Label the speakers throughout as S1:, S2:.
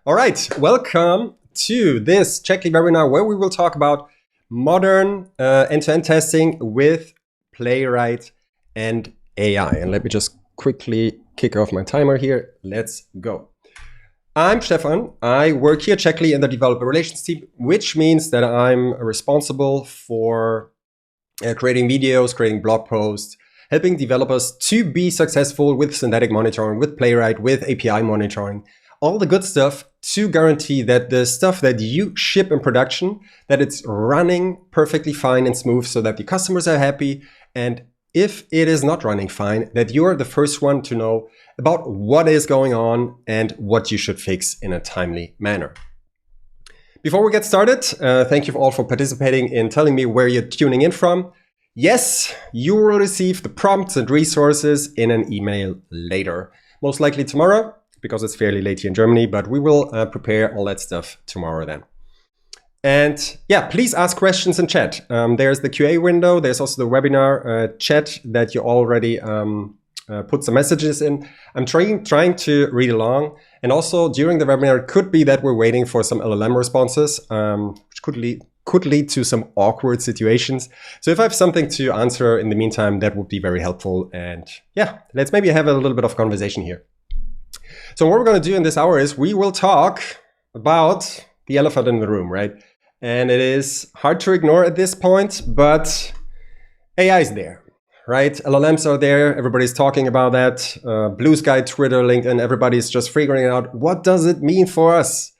S1: All right, welcome to this Checkly webinar where we will talk about modern end-to-end testing with Playwright and AI. And let me just quickly kick off my timer here. Let's go. I'm Stefan. I work here at Checkly in the developer relations team, which means that I'm responsible for creating videos, creating blog posts, helping developers to be successful with synthetic monitoring, with Playwright, with API monitoring, all the good stuff to guarantee that the stuff that you ship in production, that it's running perfectly fine and smooth so that the customers are happy. And if it is not running fine, that you're the first one to know about what is going on and what you should fix in a timely manner. Before we get started, thank you all for participating in telling me where you're tuning in from. Yes, you will receive the prompts and resources in an email later, most likely tomorrow, because it's fairly late here in Germany, but we will prepare all that stuff tomorrow then. And yeah, please ask questions in chat. There's the QA window. There's also the webinar chat that you already put some messages in. I'm trying to read along. And also during the webinar, it could be that we're waiting for some LLM responses, which could lead to some awkward situations. So if I have something to answer in the meantime, that would be very helpful. And yeah, let's maybe have a little bit of conversation here. So what we're going to do in this hour is we will talk about the elephant in the room, right? And it is hard to ignore at this point, but AI is there, right? LLMs are there. Everybody's talking about that. Blue Sky, Twitter, LinkedIn, everybody's just figuring out, what does it mean for us?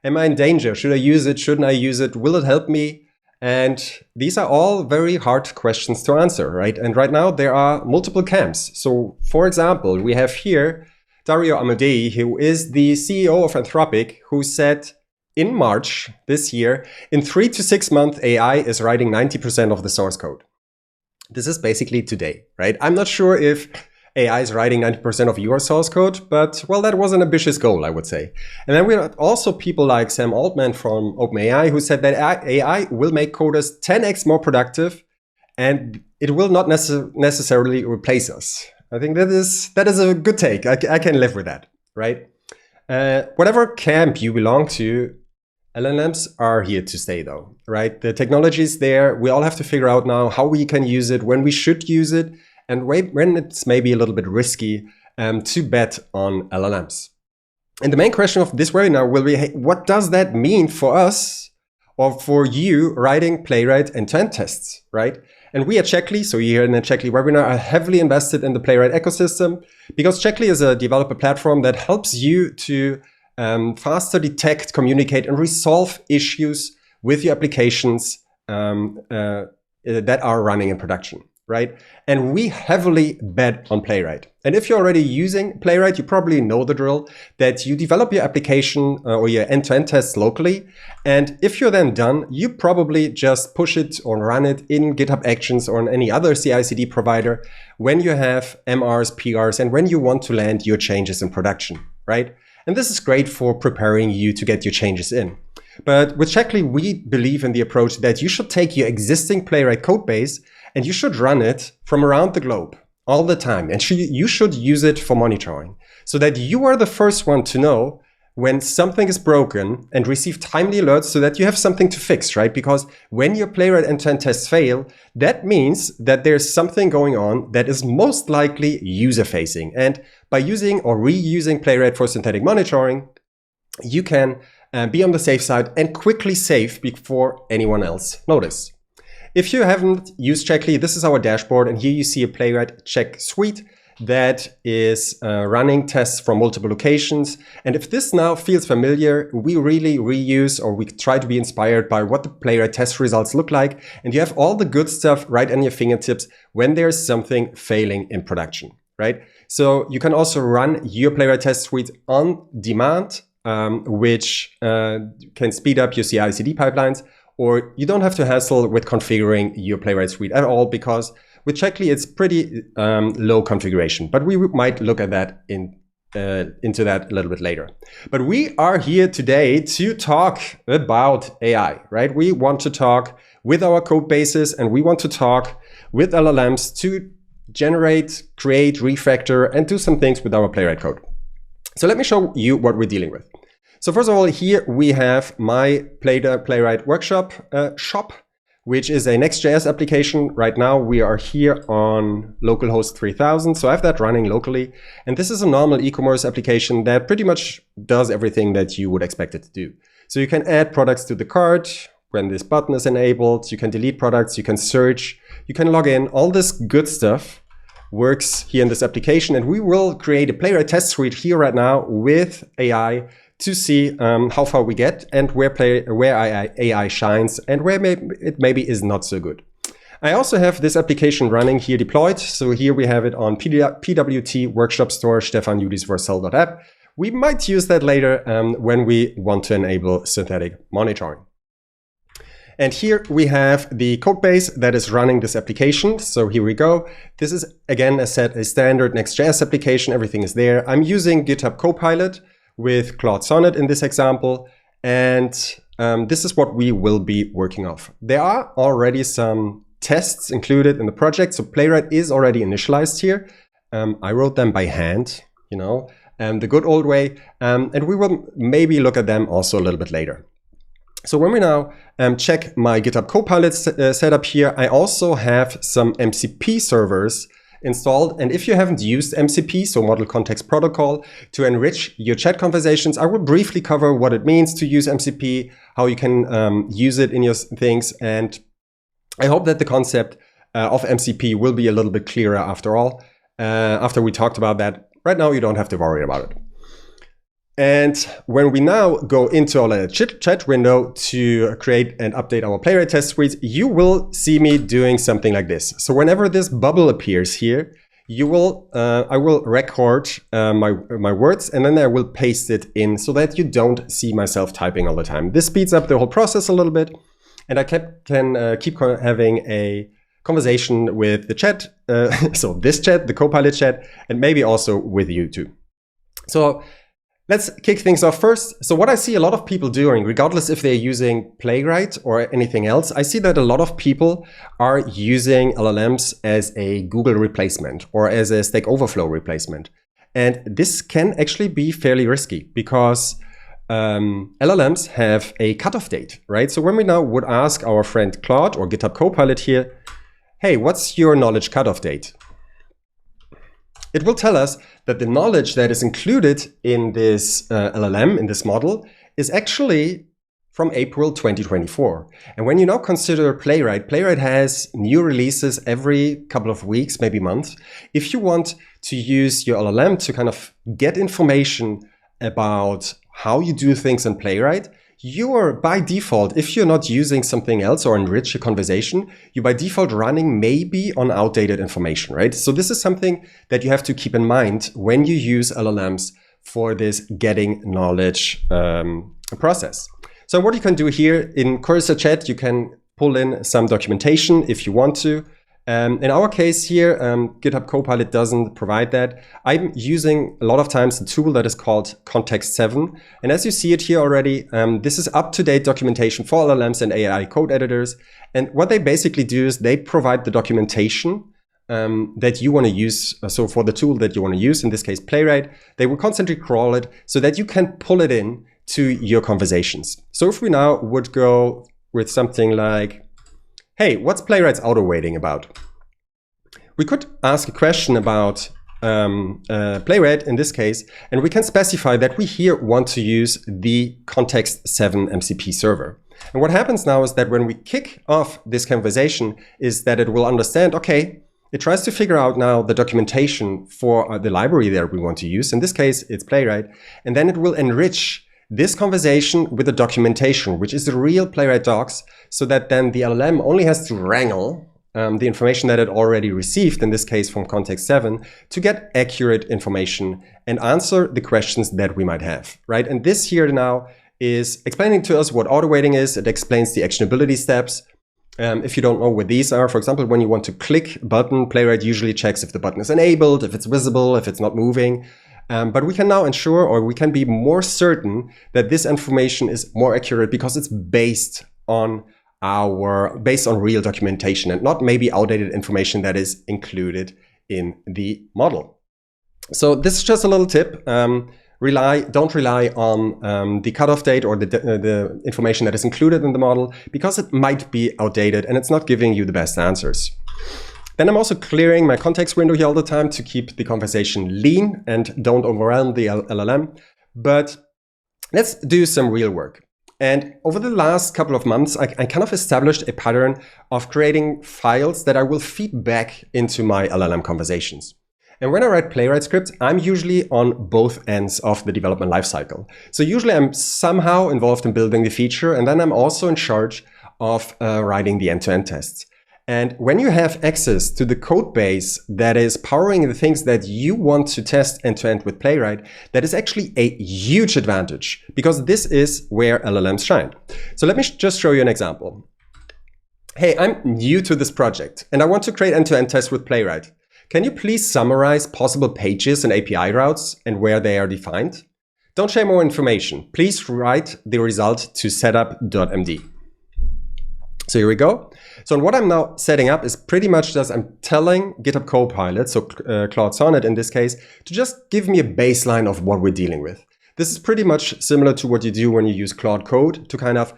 S1: Am I in danger? Should I use it? Shouldn't I use it? Will it help me? And these are all very hard questions to answer, right? And right now there are multiple camps. So for example, we have here Dario Amodei, who is the CEO of Anthropic, who said in March this year, in 3 to 6 months, AI is writing 90% of the source code. This is basically today, right? I'm not sure if AI is writing 90% of your source code, but well, that was an ambitious goal, I would say. And then we have also people like Sam Altman from OpenAI, who said that AI will make coders 10x more productive, and it will not necessarily replace us. I think that is a good take. I can live with that, right? Whatever camp you belong to, LLMs are here to stay though, right? The technology is there. We all have to figure out now how we can use it, when we should use it, and when it's maybe a little bit risky to bet on LLMs. And the main question of this webinar will be, hey, what does that mean for us or for you writing Playwright end-to-end tests, right? And we at Checkly, so here in the Checkly webinar, are heavily invested in the Playwright ecosystem because Checkly is a developer platform that helps you to faster detect, communicate, and resolve issues with your applications that are running in production, right? And we heavily bet on Playwright. And if you're already using Playwright, you probably know the drill that you develop your application or your end-to-end tests locally. And if you're then done, you probably just push it or run it in GitHub Actions or on any other CI/CD provider when you have MRs, PRs, and when you want to land your changes in production, right? And this is great for preparing you to get your changes in. But with Checkly, we believe in the approach that you should take your existing Playwright code base and you should run it from around the globe all the time. And you should use it for monitoring so that you are the first one to know when something is broken and receive timely alerts so that you have something to fix, right? Because when your Playwright end-to-end tests fail, that means that there's something going on that is most likely user-facing. And by using or reusing Playwright for synthetic monitoring, you can be on the safe side and quickly save before anyone else notices. If you haven't used Checkly, this is our dashboard, and here you see a Playwright check suite that is running tests from multiple locations. And if this now feels familiar, we really reuse or we try to be inspired by what the Playwright test results look like. And you have all the good stuff right on your fingertips when there's something failing in production, right? So you can also run your Playwright test suite on demand, which can speed up your CI/CD pipelines. Or you don't have to hassle with configuring your Playwright suite at all, because with Checkly, it's pretty low configuration. But we might look at that into that a little bit later. But we are here today to talk about AI, right? We want to talk with our code bases, and we want to talk with LLMs to generate, create, refactor, and do some things with our Playwright code. So let me show you what we're dealing with. So first of all, here we have my Playwright workshop shop, which is a Next.js application. Right now we are here on localhost 3000. So I have that running locally. And this is a normal e-commerce application that pretty much does everything that you would expect it to do. So you can add products to the cart when this button is enabled. You can delete products, you can search, you can log in. All this good stuff works here in this application. And we will create a Playwright test suite here right now with AI to see how far we get and where AI shines and where it maybe is not so good. I also have this application running here deployed. So here we have it on PWT workshop store Stefan Judis Versell.app. We might use that later when we want to enable synthetic monitoring. And here we have the code base that is running this application. So here we go. This is again a standard Next.js application. Everything is there. I'm using GitHub Copilot with Claude Sonnet in this example. And this is what we will be working off. There are already some tests included in the project. So Playwright is already initialized here. I wrote them by hand, you know, the good old way. And we will maybe look at them also a little bit later. So when we now check my GitHub Copilot setup here, I also have some MCP servers installed. And if you haven't used MCP, so Model Context Protocol, to enrich your chat conversations, I will briefly cover what it means to use MCP, how you can use it in your things. And I hope that the concept of MCP will be a little bit clearer after all. After we talked about that, right now you don't have to worry about it. And when we now go into our chat window to create and update our Playwright test suites, you will see me doing something like this. So whenever this bubble appears here, you will, I will record my words and then I will paste it in so that you don't see myself typing all the time. This speeds up the whole process a little bit, and I can keep having a conversation with the chat. So this chat, the Copilot chat, and maybe also with you too. So let's kick things off first. So what I see a lot of people doing, regardless if they're using Playwright or anything else, I see that a lot of people are using LLMs as a Google replacement or as a Stack Overflow replacement. And this can actually be fairly risky because LLMs have a cutoff date, right? So when we now would ask our friend Claude or GitHub Copilot here, hey, what's your knowledge cutoff date? It will tell us that the knowledge that is included in this LLM, in this model, is actually from April 2024. And when you now consider Playwright, Playwright has new releases every couple of weeks, maybe months. If you want to use your LLM to kind of get information about how you do things in Playwright, you are by default, if you're not using something else or enrich your conversation, you're by default running maybe on outdated information, right? So this is something that you have to keep in mind when you use LLMs for this getting knowledge process. So what you can do here in Cursor Chat, you can pull in some documentation if you want to. In our case here, GitHub Copilot doesn't provide that. I'm using a lot of times a tool that is called Context 7. And as you see it here already, this is up-to-date documentation for LLMs and AI code editors. And what they basically do is they provide the documentation that you want to use. So for the tool that you want to use, in this case, Playwright, they will constantly crawl it so that you can pull it in to your conversations. So if we now would go with something like, hey, what's Playwright's auto-weighting about? We could ask a question about Playwright in this case, and we can specify that we here want to use the Context 7 MCP server. And what happens now is that when we kick off this conversation is that it will understand, okay, it tries to figure out now the documentation for the library that we want to use. In this case, it's Playwright. And then it will enrich this conversation with the documentation, which is the real Playwright docs, so that then the LLM only has to wrangle the information that it already received, in this case from Context 7, to get accurate information and answer the questions that we might have, right? And this here now is explaining to us what auto-weighting is. It explains the actionability steps. If you don't know what these are, for example, when you want to click a button, Playwright usually checks if the button is enabled, if it's visible, if it's not moving. But we can now ensure, or we can be more certain that this information is more accurate because it's based on real documentation and not maybe outdated information that is included in the model. So this is just a little tip. don't rely on the cutoff date or the information that is included in the model, because it might be outdated and it's not giving you the best answers. Then I'm also clearing my context window here all the time to keep the conversation lean and don't overwhelm the LLM. But let's do some real work. And over the last couple of months, I kind of established a pattern of creating files that I will feed back into my LLM conversations. And when I write Playwright scripts, I'm usually on both ends of the development lifecycle. So usually I'm somehow involved in building the feature, and then I'm also in charge of writing the end-to-end tests. And when you have access to the code base that is powering the things that you want to test end-to-end with Playwright, that is actually a huge advantage, because this is where LLMs shine. So let me just show you an example. Hey, I'm new to this project and I want to create end-to-end tests with Playwright. Can you please summarize possible pages and API routes and where they are defined? Don't share more information. Please write the result to setup.md. So here we go. So what I'm now setting up is pretty much just I'm telling GitHub Copilot, so Claude Sonnet in this case, to just give me a baseline of what we're dealing with. This is pretty much similar to what you do when you use Claude Code to kind of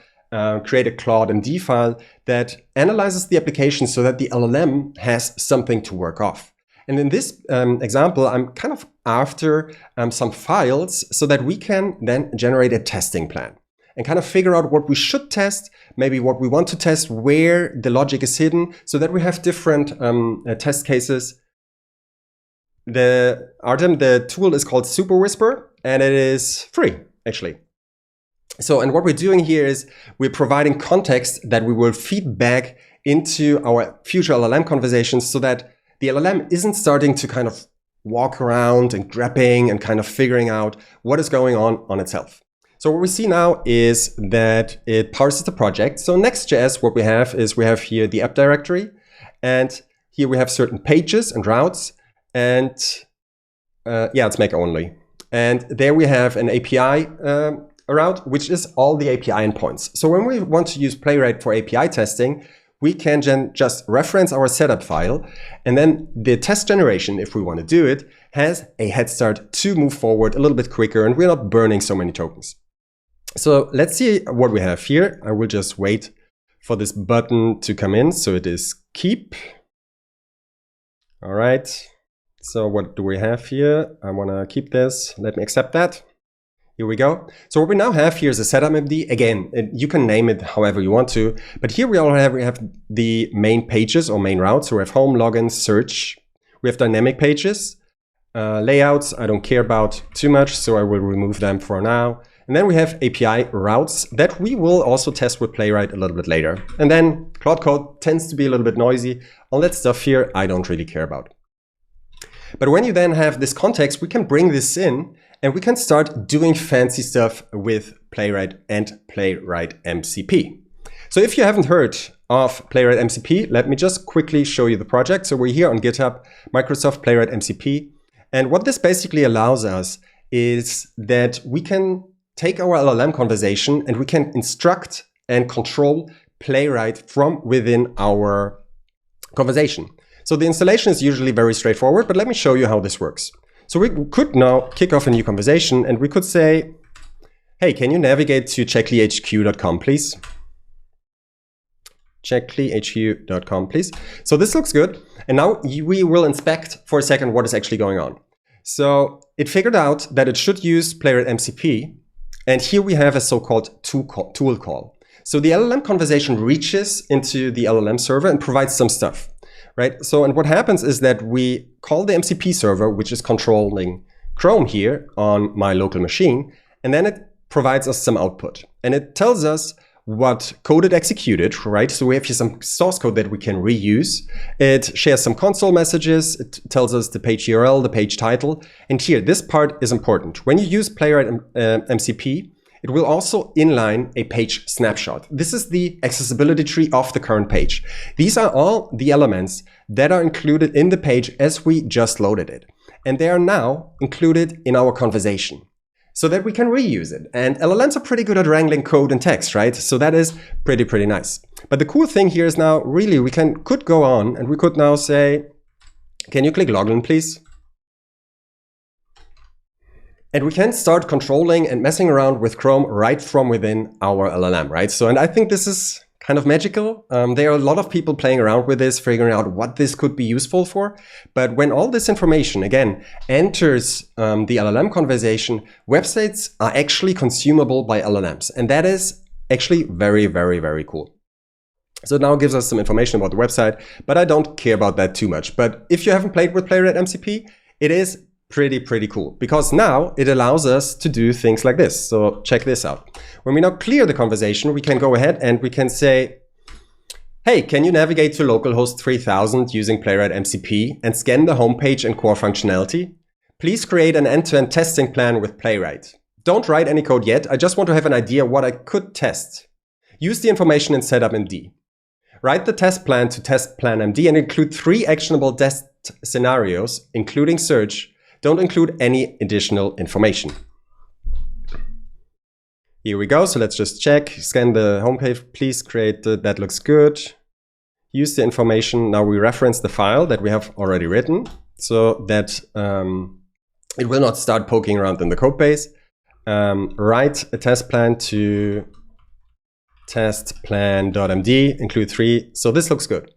S1: create a Claude MD file that analyzes the application so that the LLM has something to work off. And in this example, I'm kind of after some files so that we can then generate a testing plan and kind of figure out what we should test, maybe what we want to test, where the logic is hidden, so that we have different test cases. The tool is called Super Whisper, and it is free, actually. So, and what we're doing here is we're providing context that we will feed back into our future LLM conversations so that the LLM isn't starting to kind of walk around and grabbing and kind of figuring out what is going on itself. So what we see now is that it parses the project. So Next.js, what we have is we have here the app directory, and here we have certain pages and routes, and it's make only. And there we have an API route, which is all the API endpoints. So when we want to use Playwright for API testing, we can just reference our setup file, and then the test generation, if we want to do it, has a head start to move forward a little bit quicker, and we're not burning so many tokens. So let's see what we have here. I will just wait for this button to come in. So it is keep. All right. So what do we have here? I want to keep this. Let me accept that. Here we go. So what we now have here is a setup.md. Again, you can name it however you want to, but here we have the main pages or main routes. So we have home, login, search. We have dynamic pages, layouts. I don't care about too much, so I will remove them for now. And then we have API routes that we will also test with Playwright a little bit later. And then Claude Code tends to be a little bit noisy. All that stuff here, I don't really care about. But when you then have this context, we can bring this in and we can start doing fancy stuff with Playwright and Playwright MCP. So if you haven't heard of Playwright MCP, let me just quickly show you the project. So we're here on GitHub, Microsoft Playwright MCP. And what this basically allows us is that we can take our LLM conversation and we can instruct and control Playwright from within our conversation. So the installation is usually very straightforward, but let me show you how this works. So we could now kick off a new conversation and we could say, hey, can you navigate to checklyhq.com, please? checklyhq.com, please. So this looks good. And now we will inspect for a second what is actually going on. So it figured out that it should use Playwright MCP. And here we have a so-called tool call. So the LLM conversation reaches into the LLM server and provides some stuff, right? So, and what happens is that we call the MCP server, which is controlling Chrome here on my local machine, and then it provides us some output. And it tells us what code it executed, right? So we have here some source code that we can reuse. It shares some console messages. It tells us the page URL, the page title. And here, this part is important. When you use Playwright MCP, it will also inline a page snapshot. This is the accessibility tree of the current page. These are all the elements that are included in the page as we just loaded it. And they are now included in our conversation, so that we can reuse it. And LLMs are pretty good at wrangling code and text, right? So that is pretty nice. But the cool thing here is now really we could go on and we could now say, can you click login, please? And we can start controlling and messing around with Chrome right from within our LLM, right? So, and I think this is kind of magical. There are a lot of people playing around with this, figuring out what this could be useful for. But when all this information, again, enters the LLM conversation, websites are actually consumable by LLMs. And that is actually very, very, very cool. So it now gives us some information about the website, but I don't care about that too much. But if you haven't played with Playwright MCP, it is pretty cool, because now it allows us to do things like this. So check this out. When we now clear the conversation, we can go ahead and we can say, hey, can you navigate to localhost 3000 using Playwright MCP and scan the homepage and core functionality? Please create an end-to-end testing plan with Playwright. Don't write any code yet. I just want to have an idea what I could test. Use the information in setup.md. Write the test plan to testplan.md and include 3 actionable test scenarios, including search. Don't include any additional information. Here we go. So let's just check. Scan the homepage. Please create that looks good. Use the information. Now we reference the file that we have already written so that it will not start poking around in the code base. Write a test plan to testplan.md, include 3. So this looks good.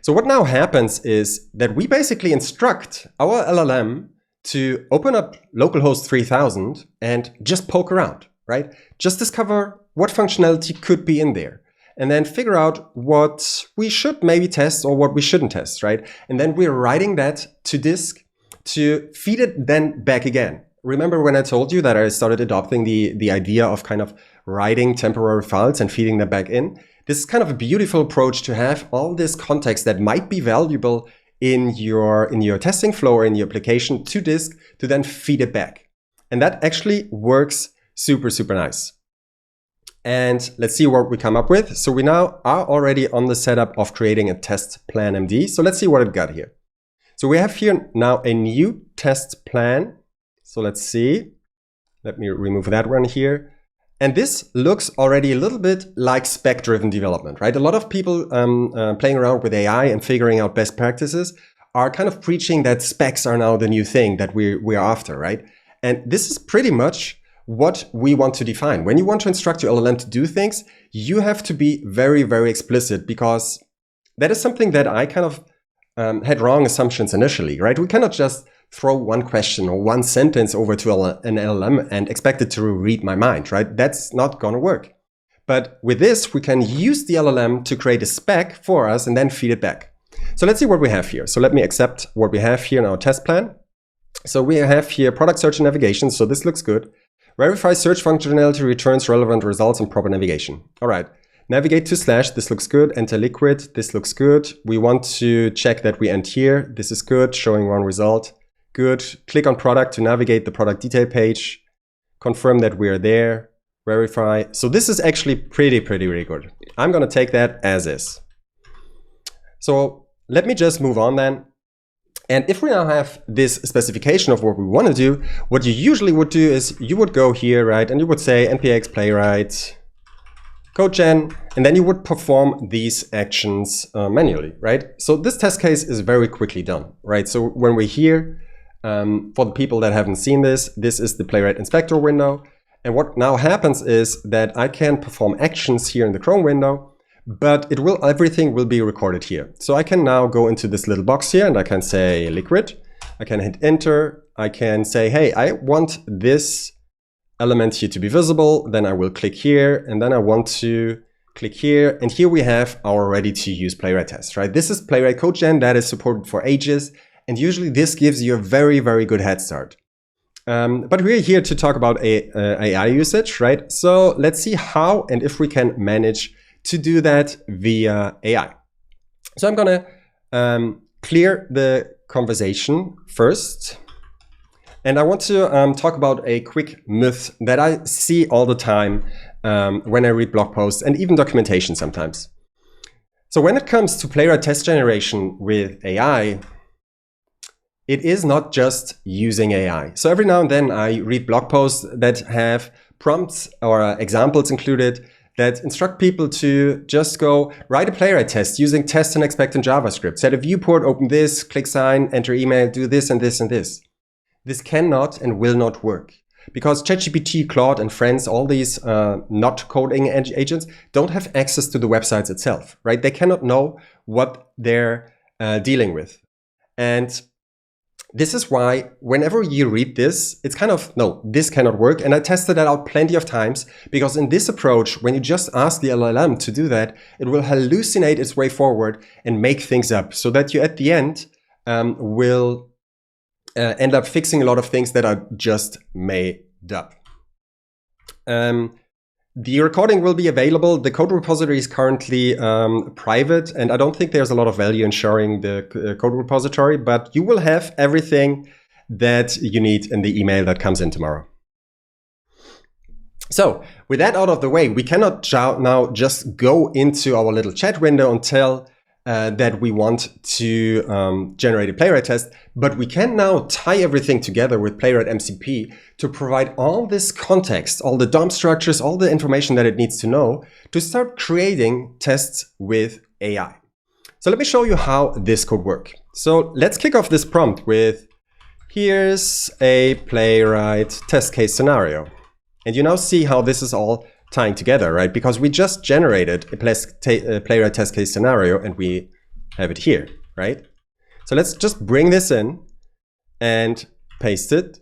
S1: So what now happens is that we basically instruct our LLM to open up localhost 3000 and just poke around, right? Just discover what functionality could be in there and then figure out what we should maybe test or what we shouldn't test, right? And then we're writing that to disk to feed it then back again. Remember when I told you that I started adopting the idea of kind of writing temporary files and feeding them back in? This is kind of a beautiful approach to have all this context that might be valuable in your testing flow or in your application to disk to then feed it back. And that actually works super nice. And let's see what we come up with. So we now are already on the setup of creating a test plan MD. So let's see what I've got here. So we have here now a new test plan. So let's see. Let me remove that one here. And this looks already a little bit like spec-driven development, right? A lot of people playing around with AI and figuring out best practices are kind of preaching that specs are now the new thing that we're after, right? And this is pretty much what we want to define. When you want to instruct your LLM to do things, you have to be very explicit, because that is something that I kind of had wrong assumptions initially, right? We cannot just throw one question or one sentence over to an LLM and expect it to read my mind, right? That's not going to work. But with this, we can use the LLM to create a spec for us and then feed it back. So let's see what we have here. So let me accept what we have here in our test plan. So we have here product search and navigation. So this looks good. Verify search functionality returns relevant results and proper navigation. All right. Navigate to / this looks good. Enter liquid, this looks good. We want to check that we end here. This is good, showing one result. Good. Click on product to navigate the product detail page. Confirm that we are there. Verify. So this is actually pretty good. I'm going to take that as is. So let me just move on then. And if we now have this specification of what we want to do, what you usually would do is you would go here, right? And you would say npx playwright code gen, and then you would perform these actions manually, right? So this test case is very quickly done, right? So when we're here, for the people that haven't seen this, this is the Playwright Inspector window. And what now happens is that I can perform actions here in the Chrome window, but everything will be recorded here. So I can now go into this little box here and I can say liquid. I can hit enter. I can say, hey, I want this element here to be visible. Then I will click here, and then I want to click here. And here we have our ready to use Playwright test, right? This is Playwright Code Gen that is supported for ages. And usually this gives you a very good head start. But we're here to talk about AI usage, right? So let's see how and if we can manage to do that via AI. So I'm gonna clear the conversation first. And I want to talk about a quick myth that I see all the time when I read blog posts and even documentation sometimes. So when it comes to Playwright test generation with AI, it is not just using AI. So every now and then I read blog posts that have prompts or examples included that instruct people to just go write a Playwright test using test and expect in JavaScript. Set a viewport, open this, click sign, enter email, do this and this and this. This cannot and will not work. because ChatGPT, Claude, and friends, all these not coding agents, don't have access to the websites itself, right? They cannot know what they're dealing with. And this is why whenever you read this, it's kind of, no, this cannot work. And I tested that out plenty of times, because in this approach, when you just ask the LLM to do that, it will hallucinate its way forward and make things up, so that you at the end will end up fixing a lot of things that are just made up. The recording will be available. The code repository is currently private, and I don't think there's a lot of value in sharing the code repository, but you will have everything that you need in the email that comes in tomorrow. So with that out of the way, we cannot now just go into our little chat window and tell that we want to generate a Playwright test, but we can now tie everything together with Playwright MCP to provide all this context, all the DOM structures, all the information that it needs to know to start creating tests with AI. So let me show you how this could work. So let's kick off this prompt with, here's a Playwright test case scenario. And you now see how this is all tying together, right? Because we just generated a Playwright test case scenario and we have it here, right? So let's just bring this in and paste it.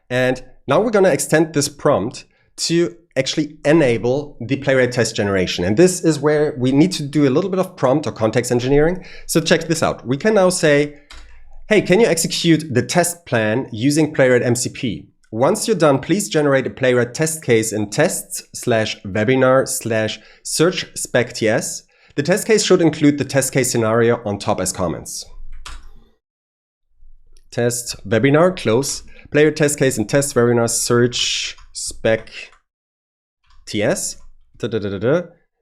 S1: And now we're going to extend this prompt to actually enable the Playwright test generation. And this is where we need to do a little bit of prompt or context engineering. So check this out. We can now say, hey, can you execute the test plan using Playwright MCP? Once you're done, please generate a Playwright test case in tests/webinar/search spec.ts. The test case should include the test case scenario on top as comments. Test webinar, close. Playwright test case in test webinar search spec.ts.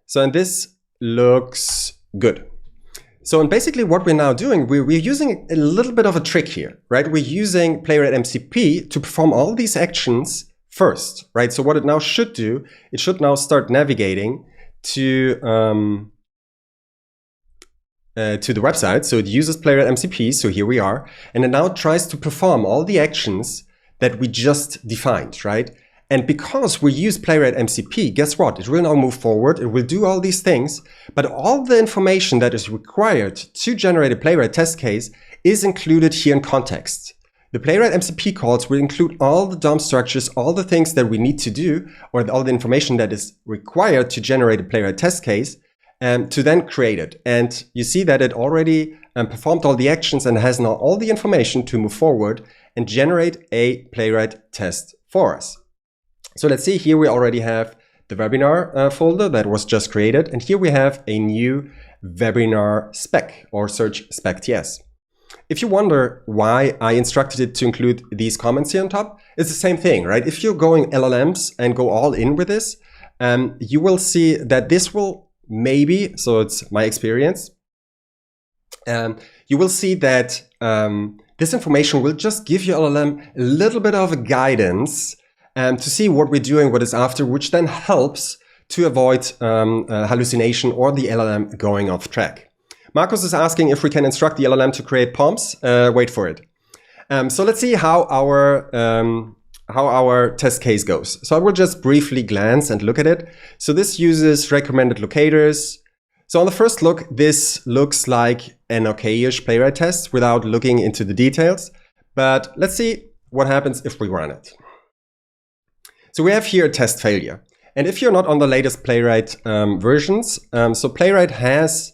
S1: So, and this looks good. So, and basically what we're now doing, we're using a little bit of a trick here, right? We're using Playwright MCP to perform all these actions first, right? So what it now should do, it should now start navigating to the website. So it uses Playwright MCP. So here we are. And it now tries to perform all the actions that we just defined, right? And because we use Playwright MCP, guess what? It will now move forward. It will do all these things, but all the information that is required to generate a Playwright test case is included here in context. The Playwright MCP calls will include all the DOM structures, all the things that we need to do, or all the information that is required to generate a Playwright test case, to then create it. And you see that it already performed all the actions and has now all the information to move forward and generate a Playwright test for us. So let's see, here we already have the webinar folder that was just created. And here we have a new webinar spec or search spec.ts. If you wonder why I instructed it to include these comments here on top, it's the same thing, right? If you're going LLMs and go all in with this, you will see that this will maybe, so it's my experience, you will see that this information will just give your LLM a little bit of a guidance to see what we're doing, what is after, which then helps to avoid hallucination or the LLM going off track. Marcus is asking if we can instruct the LLM to create POMs. Wait for it. So let's see how our test case goes. So I will just briefly glance and look at it. So this uses recommended locators. So on the first look, this looks like an okay-ish Playwright test without looking into the details. But let's see what happens if we run it. So we have here a test failure. And if you're not on the latest Playwright versions, so Playwright has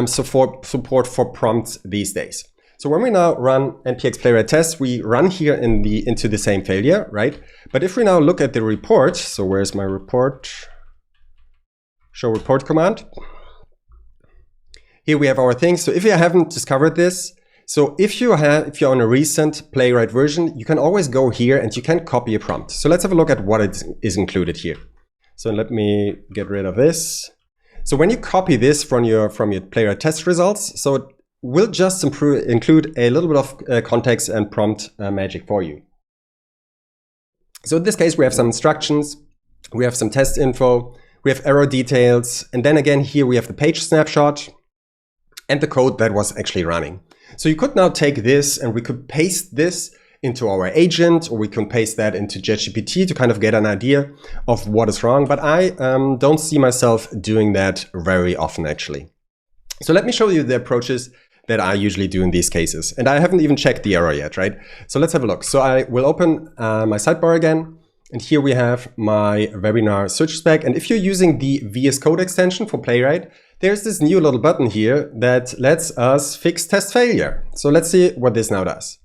S1: support for prompts these days. So when we now run npx Playwright test, we run here into the same failure, right? But if we now look at the report, so where's my report? Show report command. Here we have our things. So if you haven't discovered this, so if you're on a recent Playwright version, you can always go here and you can copy a prompt. So let's have a look at what is included here. So let me get rid of this. So when you copy this from your Playwright test results, so it will just include a little bit of context and prompt magic for you. So in this case, we have some instructions, we have some test info, we have error details, and then again here we have the page snapshot and the code that was actually running. So you could now take this and we could paste this into our agent, or we can paste that into ChatGPT to kind of get an idea of what is wrong. But I don't see myself doing that very often, actually. So let me show you the approaches that I usually do in these cases. And I haven't even checked the error yet, right? So let's have a look. So I will open my sidebar again. And here we have my webinar search spec. And if you're using the VS Code extension for Playwright, there's this new little button here that lets us fix test failure. So let's see what this now does.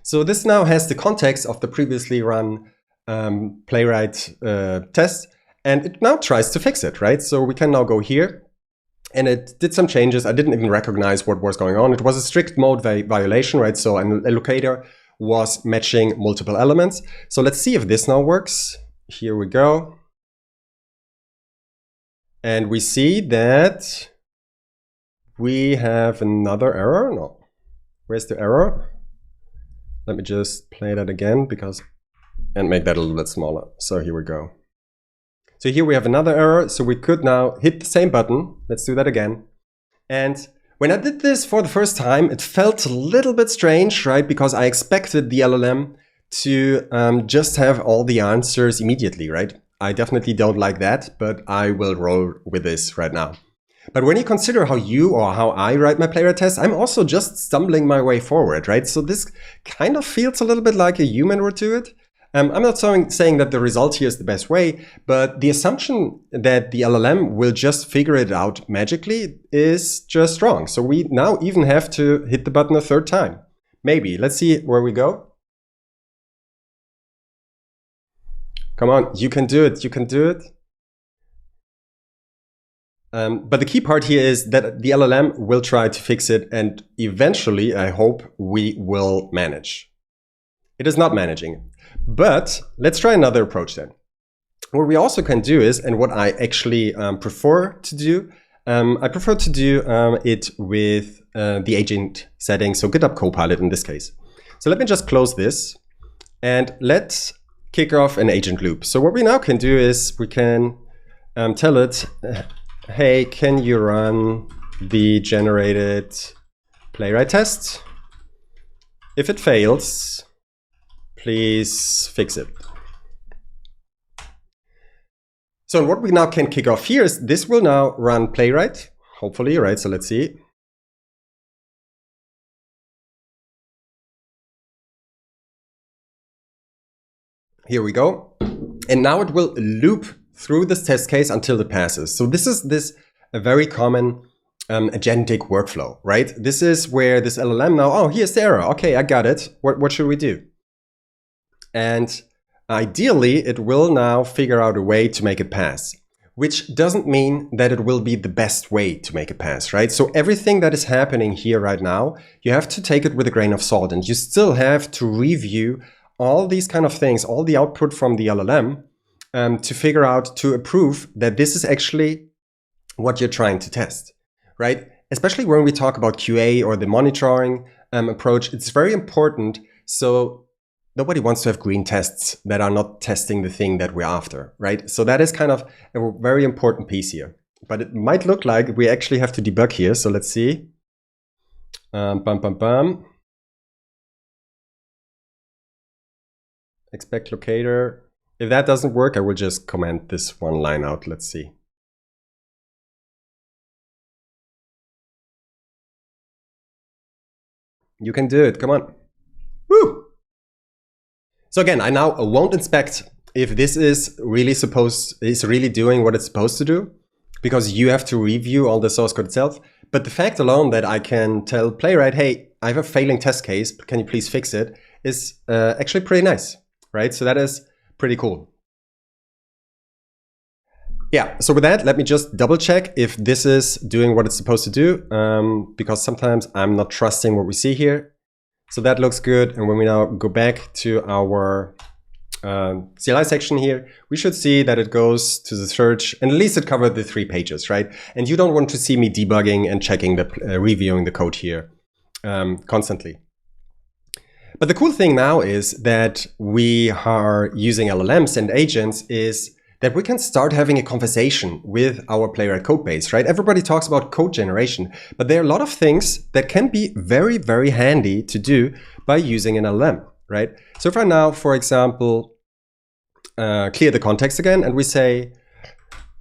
S1: So this now has the context of the previously run Playwright test, and it now tries to fix it, right? So we can now go here, and it did some changes. I didn't even recognize what was going on. It was a strict mode violation, right? So an allocator was matching multiple elements. So let's see if this now works. Here we go. And we see that we have another error. No, where's the error? Let me just play that again and make that a little bit smaller. So here we go. So here we have another error. So we could now hit the same button. Let's do that again. And when I did this for the first time, it felt a little bit strange, right? Because I expected the LLM to just have all the answers immediately, right? I definitely don't like that, but I will roll with this right now. But when you consider how you or how I write my Playwright test, I'm also just stumbling my way forward, right? So this kind of feels a little bit like a human would do it. I'm not saying that the result here is the best way, but the assumption that the LLM will just figure it out magically is just wrong. So we now even have to hit the button a third time. Maybe. Let's see where we go. Come on, you can do it. You can do it. But the key part here is that the LLM will try to fix it, and eventually, I hope, we will manage. It is not managing. But let's try another approach then. What we also can do is, and what I actually prefer to do, I prefer to do it with the agent setting, so GitHub Copilot in this case. So let me just close this, and let's kick off an agent loop. So what we now can do is we can tell it, hey, can you run the generated Playwright test? If it fails, please fix it. So what we now can kick off here is this will now run Playwright, hopefully, right? So let's see. Here we go. And now it will loop through this test case until it passes. So this is a very common agentic workflow, right? This is where this LLM now, oh, here's the error. Okay, I got it. What should we do? And ideally, it will now figure out a way to make it pass, which doesn't mean that it will be the best way to make it pass, right? So everything that is happening here right now, you have to take it with a grain of salt, and you still have to review all these kind of things, all the output from the LLM to figure out, to approve that this is actually what you're trying to test, right? Especially when we talk about QA or the monitoring approach, it's very important. So nobody wants to have green tests that are not testing the thing that we're after, right? So that is kind of a very important piece here. But it might look like we actually have to debug here. So let's see. Expect locator. If that doesn't work, I will just comment this one line out. Let's see. You can do it. Come on. Woo! So again, I now won't inspect if this is really doing what it's supposed to do, because you have to review all the source code itself. But the fact alone that I can tell Playwright, hey, I have a failing test case, can you please fix it, is actually pretty nice, right? So that is pretty cool. Yeah, so with that, let me just double check if this is doing what it's supposed to do, because sometimes I'm not trusting what we see here. So that looks good. And when we now go back to our CLI section here, we should see that it goes to the search, and at least it covered the 3 pages, right? And you don't want to see me debugging and checking reviewing the code here constantly. But the cool thing now is that we are using LLMs and agents is that we can start having a conversation with our Playwright code base, right? Everybody talks about code generation, but there are a lot of things that can be very, very handy to do by using an LLM, right? So if I now, for example, clear the context again, and we say,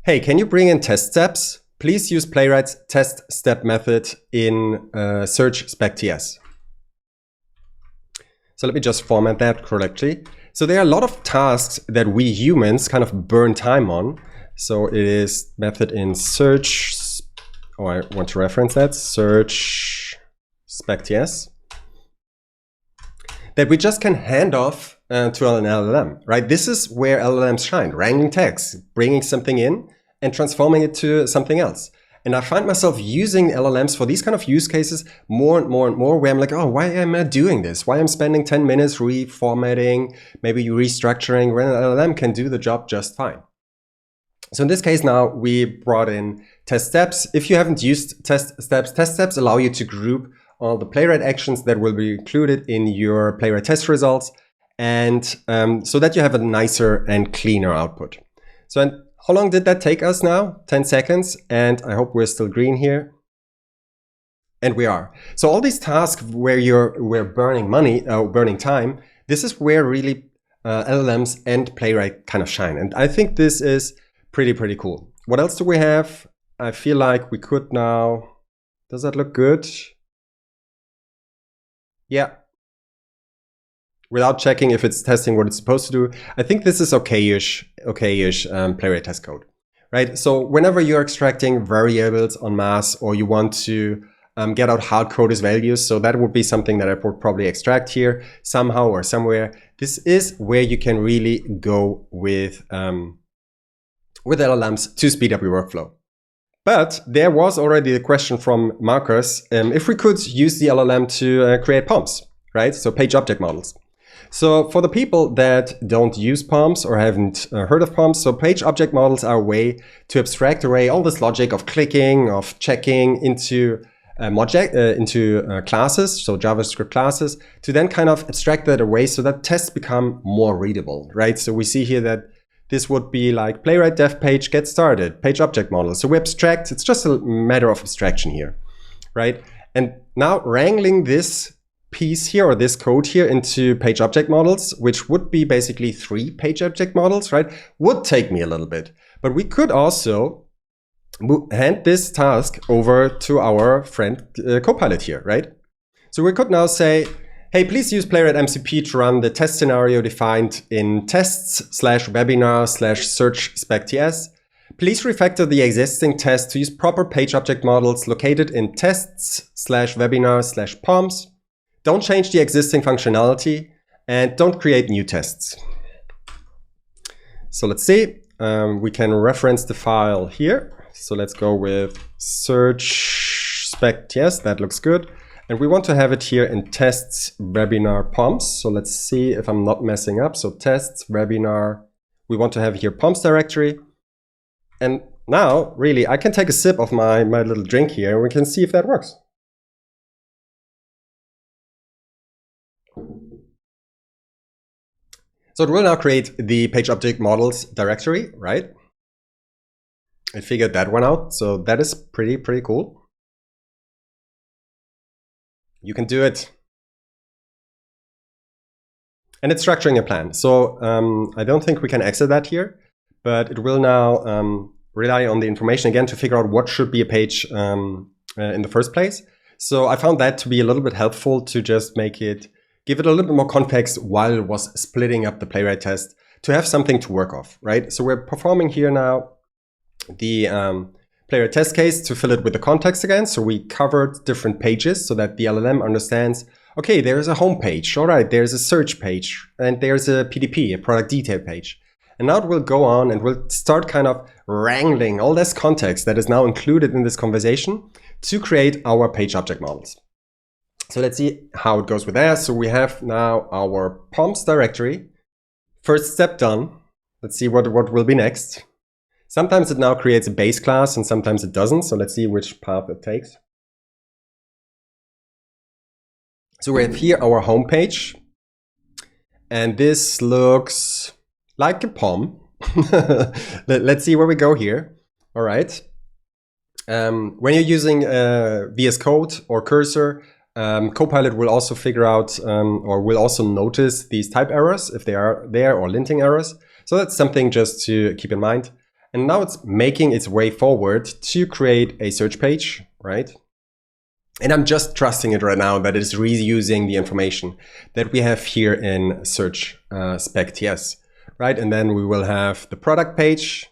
S1: hey, can you bring in test steps? Please use Playwright's test step method in search spec.ts. So let me just format that correctly. So there are a lot of tasks that we humans kind of burn time on. So it is method in search, oh, I want to reference that, search spec.ts, that we just can hand off to an LLM, right? This is where LLMs shine, wrangling text, bringing something in and transforming it to something else. And I find myself using LLMs for these kind of use cases more and more and more, where I'm like, oh, why am I doing this? Why am I spending 10 minutes reformatting, maybe restructuring, when an LLM can do the job just fine? So in this case now, we brought in test steps. If you haven't used test steps allow you to group all the Playwright actions that will be included in your Playwright test results, and so that you have a nicer and cleaner output. So how long did that take us now? 10 seconds, and I hope we're still green here. And we are. So all these tasks where we're burning money, burning time, this is where really LLMs and Playwright kind of shine. And I think this is pretty cool. What else do we have? I feel like we could now, does that look good? Yeah. Without checking if it's testing what it's supposed to do, I think this is okay-ish Playwright test code, right? So whenever you're extracting variables en masse, or you want to get out hard-coded values, so that would be something that I would probably extract here somehow or somewhere. This is where you can really go with LLMs to speed up your workflow. But there was already the question from Marcus, if we could use the LLM to create POMs, right? So page object models. So for the people that don't use POMs or haven't heard of POMs, so page object models are a way to abstract away all this logic of clicking, of checking into classes, so JavaScript classes, to then kind of abstract that away so that tests become more readable, right? So we see here that this would be like Playwright dev page get started, page object model. So we abstract, it's just a matter of abstraction here, right? And now wrangling this piece here, or this code here, into page object models, which would be basically 3 page object models, right, would take me a little bit. But we could also hand this task over to our friend Copilot here, right? So we could now say, hey, please use Playwright MCP to run the test scenario defined in tests/webinar/search spec.ts. Please refactor the existing test to use proper page object models located in tests/webinar/POMs. Don't change the existing functionality, and don't create new tests. So let's see. We can reference the file here. So let's go with search spec.ts. That looks good. And we want to have it here in tests webinar POMs. So let's see if I'm not messing up. So tests webinar, we want to have here POMs directory. And now really I can take a sip of my little drink here, and we can see if that works. So it will now create the page object models directory, right? I figured that one out. So that is pretty cool. You can do it. And it's structuring a plan. So I don't think we can exit that here, but it will now rely on the information again to figure out what should be a page in the first place. So I found that to be a little bit helpful to just give it a little bit more context while it was splitting up the Playwright test to have something to work off, right? So we're performing here now the Playwright test case to fill it with the context again. So we covered different pages so that the LLM understands, okay, there's a home page, all right, there's a search page, and there's a PDP, a product detail page. And now it will go on and we'll start kind of wrangling all this context that is now included in this conversation to create our page object models. So let's see how it goes with that. So we have now our POMs directory. First step done. Let's see what will be next. Sometimes it now creates a base class and sometimes it doesn't. So let's see which path it takes. So we have here our home page. And this looks like a POM. Let's see where we go here. All right. When you're using VS Code or Cursor, Copilot will also figure out or will also notice these type errors if they are there, or linting errors. So that's something just to keep in mind. And now it's making its way forward to create a search page, right? And I'm just trusting it right now that it is reusing the information that we have here in search spec.ts, right? And then we will have the product page.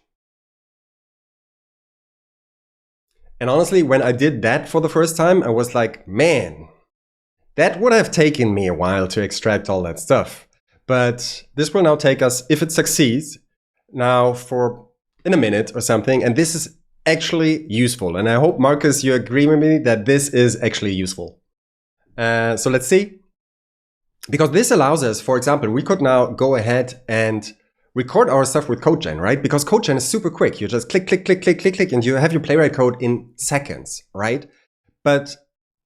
S1: And honestly, when I did that for the first time, I was like, man, that would have taken me a while to extract all that stuff. But this will now take us, if it succeeds, now in a minute or something. And this is actually useful. And I hope, Marcus, you agree with me that this is actually useful. So let's see. Because this allows us, for example, we could now go ahead and record our stuff with CodeGen, right? Because CodeGen is super quick. You just click, click, click, click, click, click, and you have your Playwright code in seconds, right? But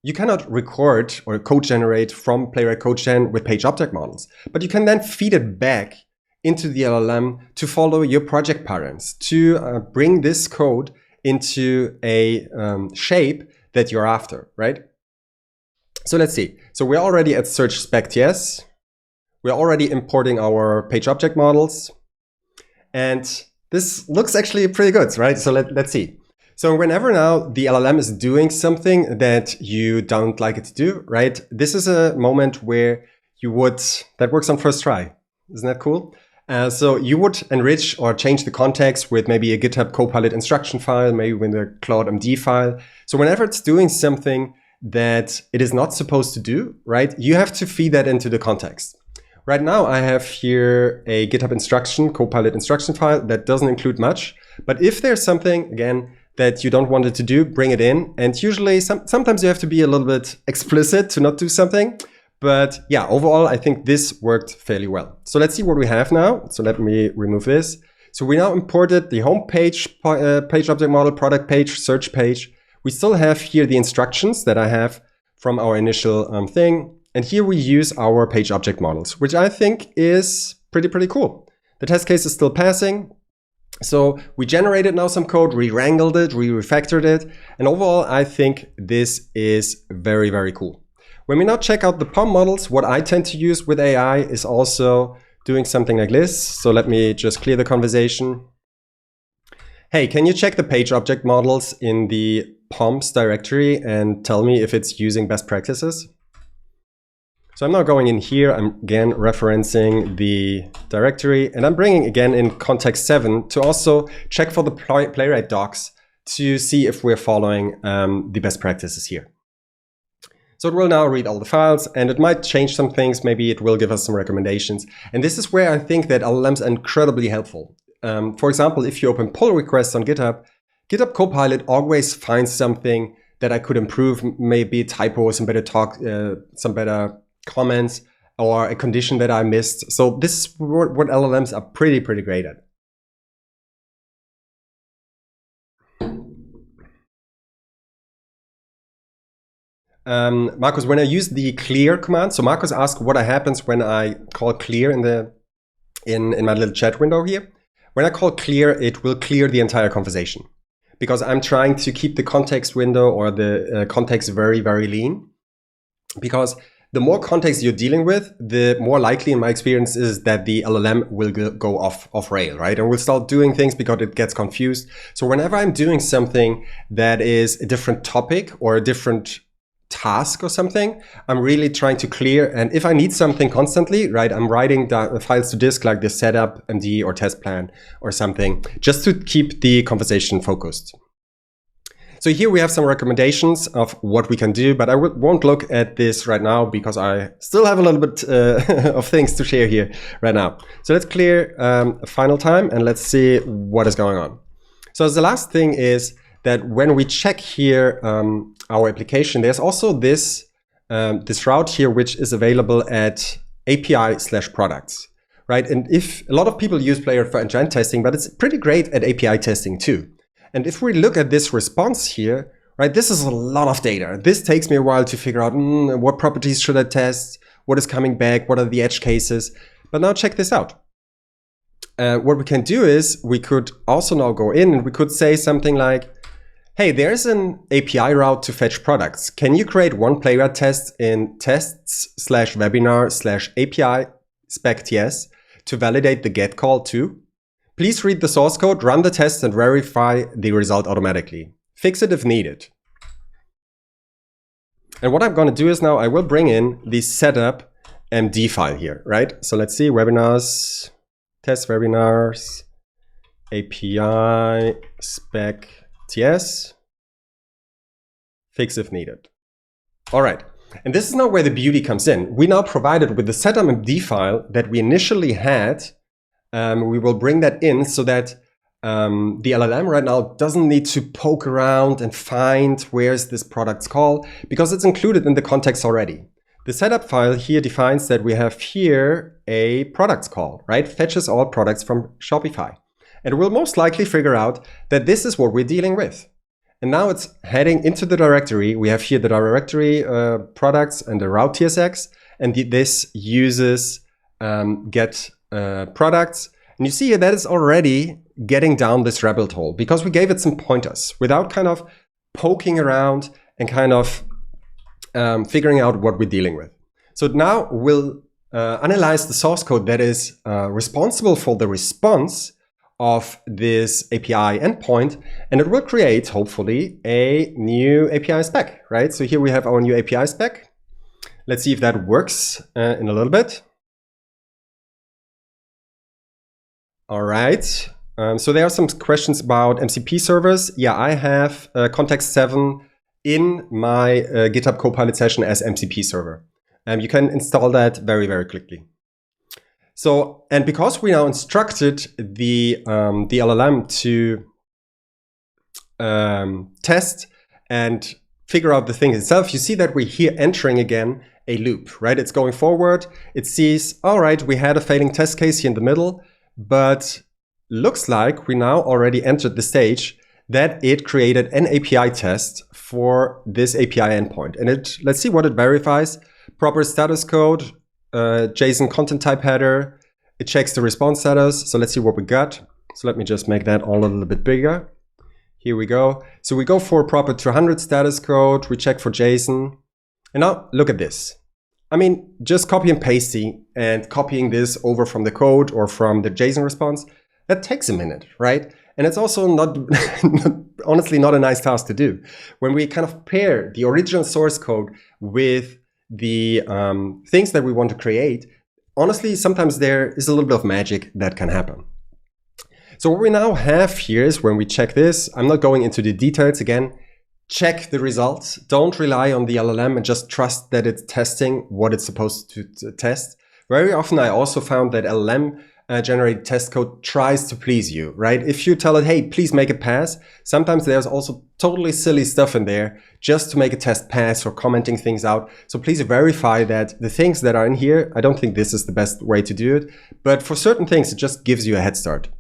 S1: you cannot record or code generate from Playwright CodeGen with page object models. But you can then feed it back into the LLM to follow your project patterns, to bring this code into a shape that you're after, right? So let's see. So we're already at search spec.ts. We're already importing our page object models. And this looks actually pretty good, right? So let's see. So whenever now the LLM is doing something that you don't like it to do, right? This is a moment where that works on first try. Isn't that cool? So you would enrich or change the context with maybe a GitHub Copilot instruction file, maybe with a Claude.md file. So whenever it's doing something that it is not supposed to do, right? You have to feed that into the context. Right now, I have here a GitHub Copilot instruction file that doesn't include much. But if there's something, again, that you don't want it to do, bring it in. And usually, sometimes you have to be a little bit explicit to not do something. But yeah, overall, I think this worked fairly well. So let's see what we have now. So let me remove this. So we now imported the home page, page object model, product page, search page. We still have here the instructions that I have from our initial thing. And here we use our page object models, which I think is pretty cool. The test case is still passing. So we generated now some code, re-wrangled it, re-refactored it. And overall, I think this is very cool. When we now check out the POM models, what I tend to use with AI is also doing something like this. So let me just clear the conversation. Hey, can you check the page object models in the POMs directory and tell me if it's using best practices? So I'm now going in here, I'm again referencing the directory, and I'm bringing again in context 7 to also check for the Playwright docs to see if we're following the best practices here. So it will now read all the files, and it might change some things. Maybe it will give us some recommendations. And this is where I think that LLMs are incredibly helpful. For example, if you open pull requests on GitHub, GitHub Copilot always finds something that I could improve, maybe a typo, some better comments, or a condition that I missed. So this is what LLMs are pretty great at. Marcus, when I use the clear command, so Marcus asked what happens when I call clear in my little chat window here. When I call clear, it will clear the entire conversation because I'm trying to keep the context window or the context very lean. Because the more context you're dealing with, the more likely, in my experience, is that the LLM will go off rail, right? And will start doing things because it gets confused. So whenever I'm doing something that is a different topic or a different task or something, I'm really trying to clear. And if I need something constantly, right, I'm writing the files to disk like the setup.md or testplan or something, just to keep the conversation focused. So here we have some recommendations of what we can do, but I won't look at this right now because I still have a little bit of things to share here right now. So let's clear final time and let's see what is going on. So the last thing is that when we check here our application, there's also this route here, which is available at API/products, right? And if a lot of people use Playwright for end-to-end testing, but it's pretty great at API testing too. And if we look at this response here, right, this is a lot of data. This takes me a while to figure out what properties should I test, what is coming back, what are the edge cases. But now check this out. What we can do is we could also now go in and we could say something like, hey, there's an API route to fetch products. Can you create one Playwright test in tests/webinar/API spec.ts to validate the get call too? Please read the source code, run the test, and verify the result automatically. Fix it if needed. And what I'm going to do is now I will bring in the setup.md file here, right? So let's see, webinars, test webinars, API spec.ts, fix if needed. All right. And this is now where the beauty comes in. We now provided with the setup.md file that we initially had. We will bring that in so that the LLM right now doesn't need to poke around and find where's this product's call, because it's included in the context already. The setup file here defines that we have here a products call, right? Fetches all products from Shopify. And it will most likely figure out that this is what we're dealing with. And now it's heading into the directory. We have here the directory products and the route TSX, and this uses get products. And you see here that is already getting down this rabbit hole because we gave it some pointers without kind of poking around and kind of figuring out what we're dealing with. So now we'll analyze the source code that is responsible for the response of this API endpoint, and it will create, hopefully, a new API spec, right? So here we have our new API spec. Let's see if that works in a little bit. All right. So there are some questions about MCP servers. Yeah, I have context 7 in my GitHub Copilot session as MCP server. You can install that very, very quickly. So, and because we now instructed the LLM to test and figure out the thing itself, you see that we're here entering again a loop, right? It's going forward. It sees, all right, we had a failing test case here in the middle, but looks like we now already entered the stage that it created an API test for this API endpoint. And let's see what it verifies. Proper status code, JSON content type header. It checks the response status. So let's see what we got. So let me just make that all a little bit bigger. Here we go. So we go for proper 200 status code. We check for JSON. And now look at this. I mean, just copy and pasting and copying this over from the code or from the JSON response, that takes a minute, right? And it's also not, honestly, not a nice task to do. When we kind of pair the original source code with the things that we want to create, honestly, sometimes there is a little bit of magic that can happen. So what we now have here is when we check this, I'm not going into the details again, check the results. Don't rely on the LLM and just trust that it's testing what it's supposed to test. Very often I also found that LLM generated test code tries to please you, right? If you tell it, hey, please make it pass, sometimes there's also totally silly stuff in there just to make a test pass or commenting things out. So please verify that the things that are in here, I don't think this is the best way to do it, but for certain things, it just gives you a head start.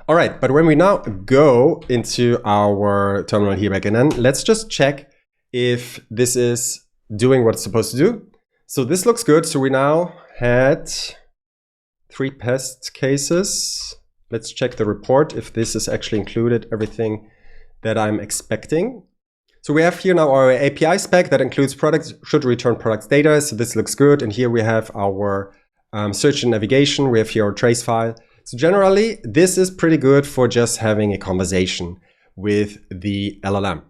S1: All right, but when we now go into our terminal here back again, let's just check if this is doing what it's supposed to do. So this looks good. So we now had 3 test cases. Let's check the report if this is actually included everything that I'm expecting. So we have here now our API spec that includes products, should return products data. So this looks good. And here we have our search and navigation. We have here our trace file. So generally, this is pretty good for just having a conversation with the LLM.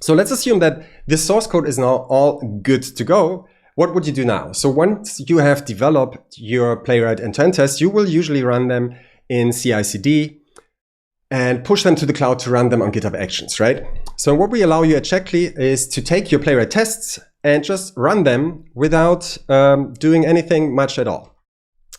S1: So let's assume that this source code is now all good to go. What would you do now? So once you have developed your Playwright end-to-end tests, you will usually run them in CI/CD and push them to the cloud to run them on GitHub Actions, right? So what we allow you at Checkly is to take your Playwright tests and just run them without doing anything much at all.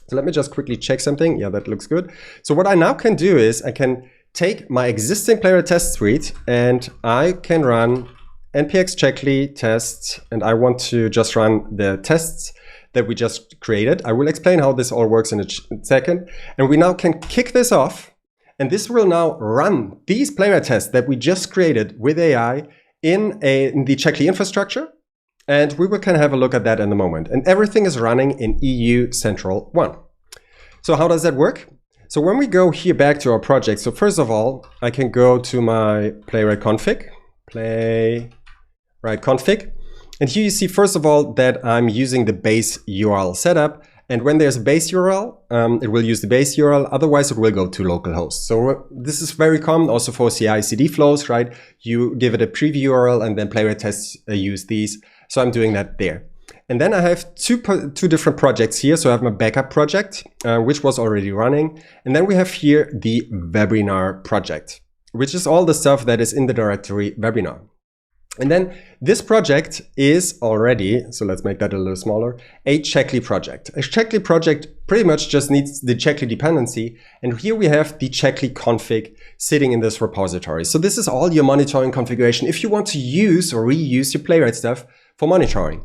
S1: So let me just quickly check something. Yeah, that looks good. So what I now can do is I can take my existing Playwright test suite and I can run npx checkly tests, and I want to just run the tests that we just created. I will explain how this all works in a second. And we now can kick this off, and this will now run these Playwright tests that we just created with AI in the Checkly infrastructure. And we will kind of have a look at that in a moment. And everything is running in EU Central 1. So how does that work? So when we go here back to our project, so first of all, I can go to my Playwright config, and here you see first of all that I'm using the base URL setup. And when there's a base URL, it will use the base URL. Otherwise, it will go to localhost. So this is very common also for CI/CD flows, right? You give it a preview URL and then Playwright tests use these. So I'm doing that there. And then I have two different projects here. So I have my backup project, which was already running. And then we have here the webinar project, which is all the stuff that is in the directory webinar. And then this project is already, so let's make that a little smaller, a Checkly project. A Checkly project pretty much just needs the Checkly dependency. And here we have the Checkly config sitting in this repository. So this is all your monitoring configuration if you want to use or reuse your Playwright stuff for monitoring.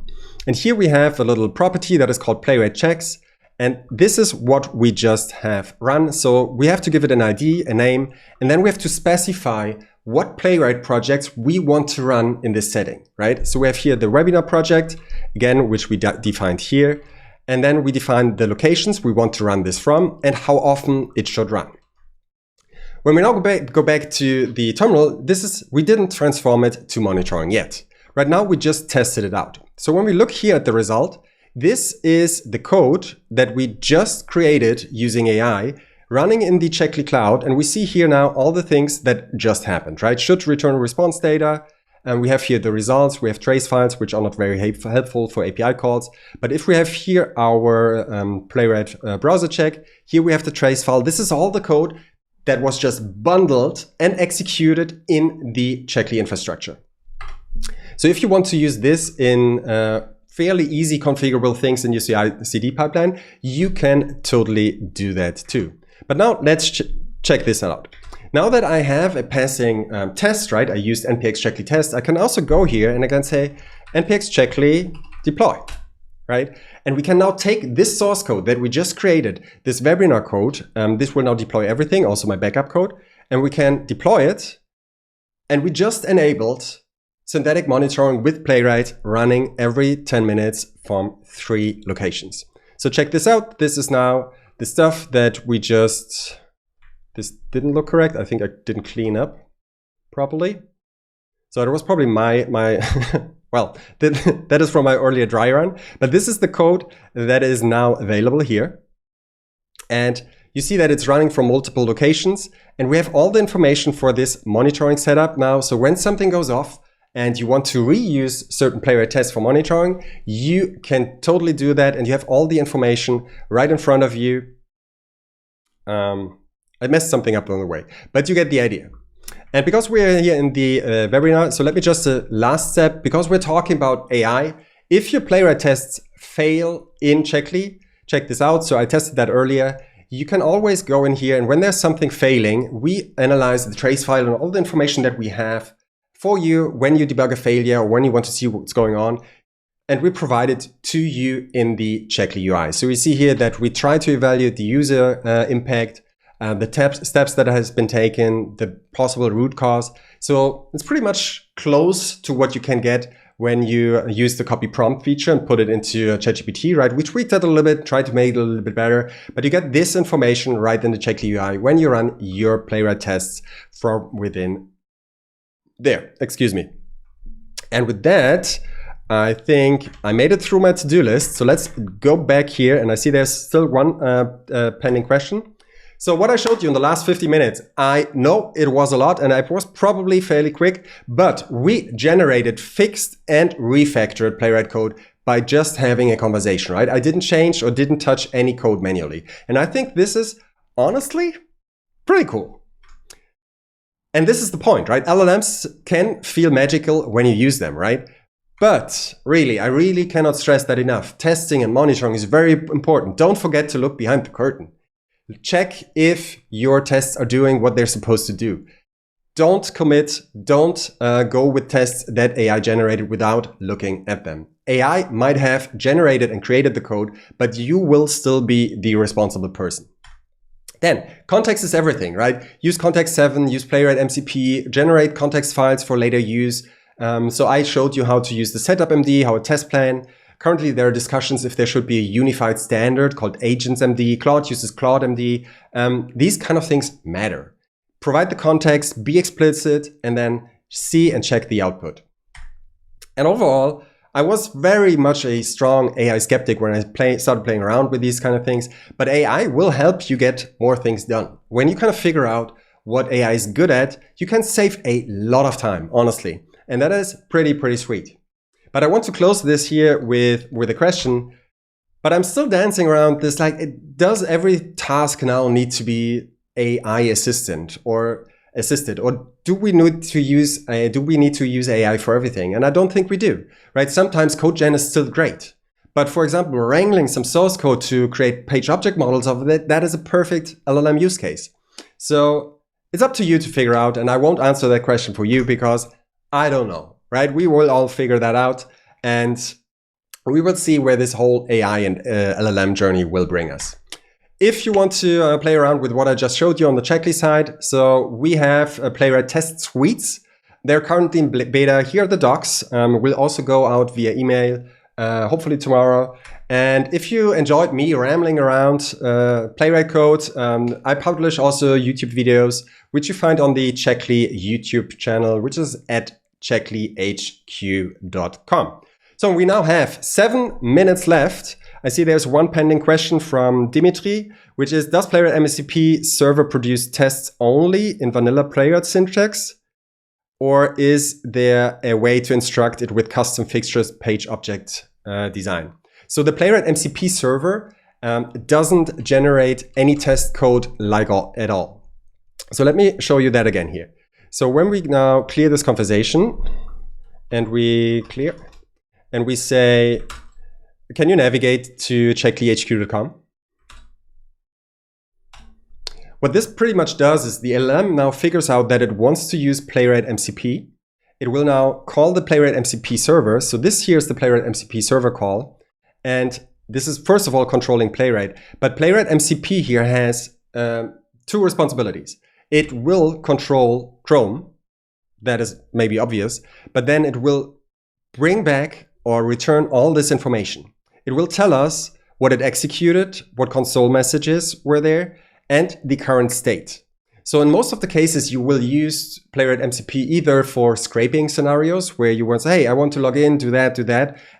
S1: And here we have a little property that is called Playwright checks. And this is what we just have run. So we have to give it an ID, a name, and then we have to specify what Playwright projects we want to run in this setting, right? So we have here the webinar project, again, which we defined here. And then we define the locations we want to run this from and how often it should run. When we now go back to the terminal, we didn't transform it to monitoring yet. Right now, we just tested it out. So when we look here at the result, this is the code that we just created using AI running in the Checkly cloud. And we see here now all the things that just happened, right? Should return response data. And we have here the results. We have trace files, which are not very helpful for API calls. But if we have here our Playwright browser check, here we have the trace file. This is all the code that was just bundled and executed in the Checkly infrastructure. So if you want to use this in fairly easy configurable things in your CI/CD pipeline, you can totally do that too. But now let's check this out. Now that I have a passing test, right, I used npx checkly test, I can also go here and I can say npx checkly deploy, right? And we can now take this source code that we just created, this webinar code, this will now deploy everything, also my backup code, and we can deploy it. And we just enabled synthetic monitoring with Playwright running every 10 minutes from 3 locations. So check this out. This is now the stuff that we just, this didn't look correct. I think I didn't clean up properly. So it was probably my well, that is from my earlier dry run, but this is the code that is now available here. And you see that it's running from multiple locations and we have all the information for this monitoring setup now. So when something goes off, and you want to reuse certain Playwright tests for monitoring, you can totally do that. And you have all the information right in front of you. I messed something up along the way, but you get the idea. And because we're here in the webinar, so let me just last step, because we're talking about AI, if your Playwright tests fail in Checkly, check this out. So I tested that earlier. You can always go in here, and when there's something failing, we analyze the trace file and all the information that we have for you when you debug a failure or when you want to see what's going on, and we provide it to you in the Checkly UI. So we see here that we try to evaluate the user impact, the steps that has been taken, the possible root cause. So it's pretty much close to what you can get when you use the copy prompt feature and put it into ChatGPT, right? We tweaked that a little bit, tried to make it a little bit better, but you get this information right in the Checkly UI when you run your Playwright tests from within there, excuse me. And with that, I think I made it through my to-do list. So let's go back here, and I see there's still one pending question. So what I showed you in the last 50 minutes, I know it was a lot and it was probably fairly quick, but we generated fixed and refactored Playwright code by just having a conversation, right? I didn't change or didn't touch any code manually. And I think this is honestly pretty cool. And this is the point, right? LLMs can feel magical when you use them, right? But really, I really cannot stress that enough. Testing and monitoring is very important. Don't forget to look behind the curtain. Check if your tests are doing what they're supposed to do. Don't commit, don't go with tests that AI generated without looking at them. AI might have generated and created the code, but you will still be the responsible person. Then, context is everything, right? Use context 7, use Playwright MCP, generate context files for later use. So I showed you how to use the setup.md, how a test plan Currently, there are discussions if there should be a unified standard called agents.md. Claude uses Claude.md. These kind of things matter. Provide the context, be explicit, and then see and check the output. And overall, I was very much a strong AI skeptic when I started playing around with these kind of things. But AI will help you get more things done. When you kind of figure out what AI is good at, you can save a lot of time, honestly. And that is pretty sweet. But I want to close this here with a question. But I'm still dancing around this, like, does every task now need to be AI assisted, or do we need to use AI for everything? And I don't think we do, right? Sometimes code gen is still great. But for example, wrangling some source code to create page object models of it, that is a perfect LLM use case. So it's up to you to figure out, and I won't answer that question for you because I don't know, right? We will all figure that out, and we will see where this whole AI and LLM journey will bring us. If you want to play around with what I just showed you on the checklist side, so we have Playwright test suites. They're currently in beta. Here are the docs. Will also go out via email, hopefully tomorrow. And if you enjoyed me rambling around Playwright code, I publish also YouTube videos, which you find on the Checkly YouTube channel, which is at checklyhq.com. So we now have 7 minutes left. I see there's one pending question from Dimitri, which is, does Playwright MCP server produce tests only in vanilla Playwright syntax? Or is there a way to instruct it with custom fixtures page object design? So the Playwright MCP server doesn't generate any test code at all. So let me show you that again here. So when we now clear this conversation and we say, can you navigate to checklyhq.com? What this pretty much does is the LLM now figures out that it wants to use Playwright MCP. It will now call the Playwright MCP server. So this here is the Playwright MCP server call. And this is first of all controlling Playwright. But Playwright MCP here has 2 responsibilities. It will control Chrome. That is maybe obvious. But then it will bring back or return all this information. It will tell us what it executed, what console messages were there, and the current state. So in most of the cases, you will use Playwright MCP either for scraping scenarios where you want to say, hey, I want to log in, do that,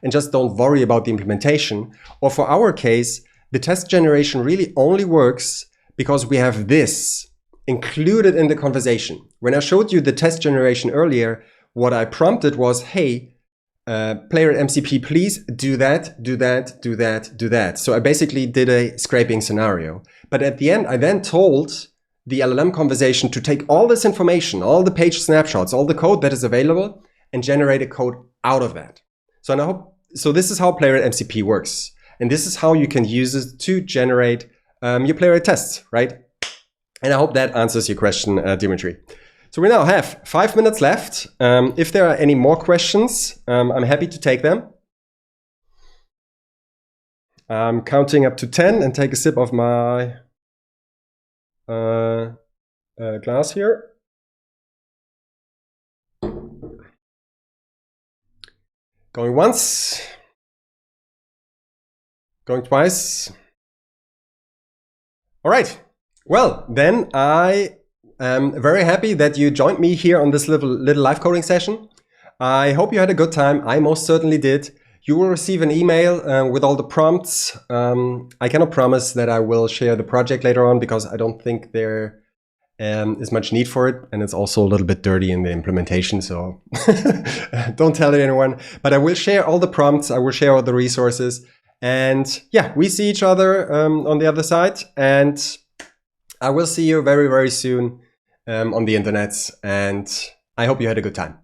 S1: and just don't worry about the implementation. Or for our case, the test generation really only works because we have this included in the conversation. When I showed you the test generation earlier, what I prompted was, hey, Playwright MCP, please do that. So I basically did a scraping scenario. But at the end, I then told the LLM conversation to take all this information, all the page snapshots, all the code that is available, and generate a code out of that. So this is how Playwright MCP works. And this is how you can use it to generate your Playwright tests, right? And I hope that answers your question, Dimitri. So we now have 5 minutes left. If there are any more questions, I'm happy to take them. I'm counting up to 10 and take a sip of my glass here. Going once. Going twice. All right. Well, then I am very happy that you joined me here on this little live coding session. I hope you had a good time. I most certainly did. You will receive an email with all the prompts. I cannot promise that I will share the project later on because I don't think there is much need for it. And it's also a little bit dirty in the implementation. So don't tell anyone. But I will share all the prompts. I will share all the resources. And yeah, we see each other on the other side. And I will see you very, very soon on the internet. And I hope you had a good time.